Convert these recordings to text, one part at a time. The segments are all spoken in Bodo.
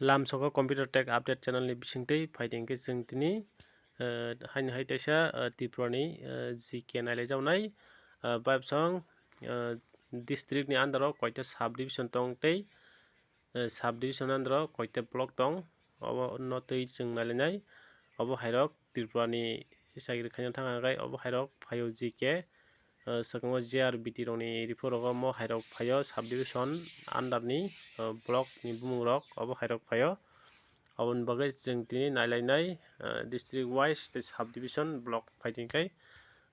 लामसको कम्पिउटार टेक अपडेट चैनल नि बिसिंगतै फाइदिंके जों दिनै हाइन हाइ तैसा त्रिपुरानि जिके नायलायजावनाय बायबसं डिस्ट्रिक्ट नि आन्दाराव कयटा साब डिविजन दं तै साब डिविजन आन्दाराव कयटा ब्लक दं अब नतै जों नायलायनाय अब हायरक त्रिपुरानि सागिर खायनो थांगाय अब हायरक फायो जिके सकंग JRBT रनि रिपोर्ट मो हायरक फायो साब डिविजन आन्दारनि ब्लक नि बुमुरक अब हायरक फायो अबन बागै जों दिनै नायलायनाय डिस्ट्रिक्ट वाइज साब डिविजन ब्लक फाइदिंखाय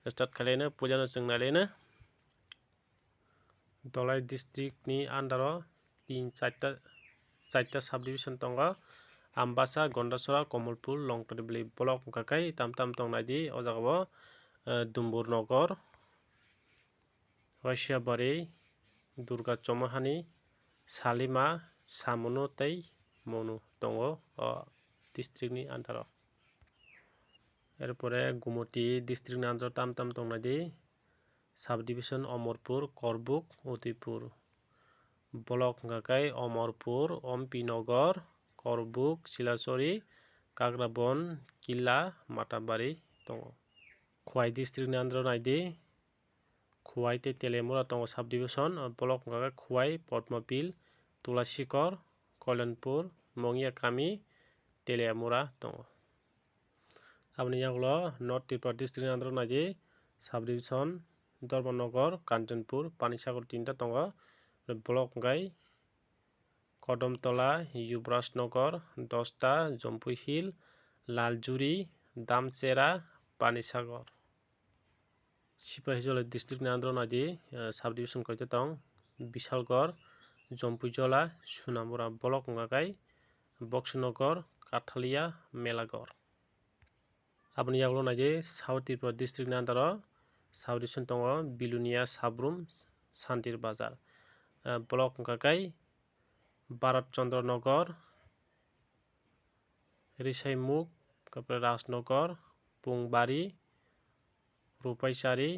स्टार्ट खालायनो पुजानो जों नायलायनो दलाय डिस्ट्रिक्ट नि आन्दाराव 3-4 साब डिविजन दङ आम्बासा गन्डासरा कमलपुर लंतरबिलि ब्लक काकाय ताम दंनायदि अजागाव दुम्बुर नगर रसियाबारि दुर्गा चमहानि सालिमा सामुनु तै मनु दङ डिस्ट्रिक्ट नि आन्दाराव एरपरे गुमटी डिस्ट्रिक्ट नि आन्दाराव ताम दंनायदि साब डिविजन अमरपुर करबुक उदयपुर ब्लक काकाय अमरपुर अम्पीनगर करबुक सिलासरी काग्राबन किला माताबारि दङ खुवाई डिस्ट्रिक्ट नि आन्दाराव नायदि खुवाई ते तेलेमुरा दङ साब डिविजन ब्लक काकाय खुवाई पद्मबिल तुलासिकर कल्याणपुर मंगियाकामी तेलेमुरा दङ आबनि यागलो नर्थ त्रिपुरा डिस्ट्रिक्ट नि आन्दाराव नायदि साब डिविजन धर्मनगर कांचनपुर पानीसागर 3टा दङ ब्लक काकाय कदमतला युवराजनगर 10टा जम्पु हिल लालजुरी दामचेरा पानीसागर सिपाहीजला डिस्ट्रिक्ट नि आन्दाराव नायदि साब डिविजन कयटा दं विशालगढ़ जम्पुजला सुनामुरा ब्लक काकाय बक्सनगर काथालिया मेलागढ़ आबनि यागलो नायदि साउथ त्रिपुरा डिस्ट्रिक्ट नि आन्दाराव साब डिविजन दङ बिलुनिया साब्रुम सान्तिर बाजार ब्लक काकाय भारत चंद्र नगर रिसाइमुख राजनगर पुंबारी रुपाइसारी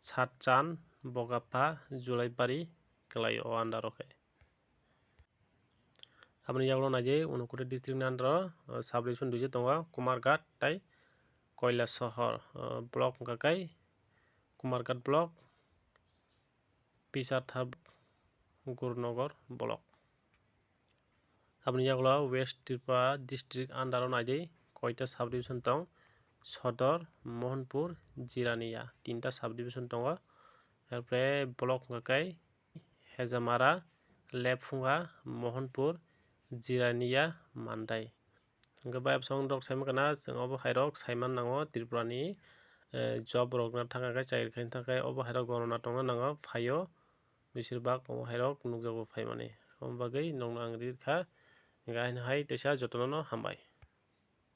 सातचान बगाफा जुलाइबारी गलायो आन्दाराव आबनि यागलो नायदि उनकोटी डिस्ट्रिक्ट नि आन्दाराव साब डिविजन 2 दङ कुमारघाट तै कैलाशहर ब्लक काकाय कुमारघाट ब्लक पिसाथार गुरनगर ब्लक आबनि यागलो वेस्ट त्रिपुरा डिस्ट्रिक्ट आन्दाराव नायदि कयटा साब डिविजन दं सदर मोहनपुर जिरानिया 3टा साब डिविजन दङ ओमफ्राय ब्लक काकाय हेजामारा लेफुंगा मोहनपुर जिरानिया मान्दाय बायब सं रक साइमकना जों अब हायरक साइमान नांगो त्रिपुरानि जब रगना थांगाय चाइर खायनो थाखाय अब हायरक गणना टंना नांगो फायो बिसोरबाग अब हायरक नुकजागो फायमाने हम बागै नंना आंग्रि खा गायनो हाय तेसा जतननो हामबाय।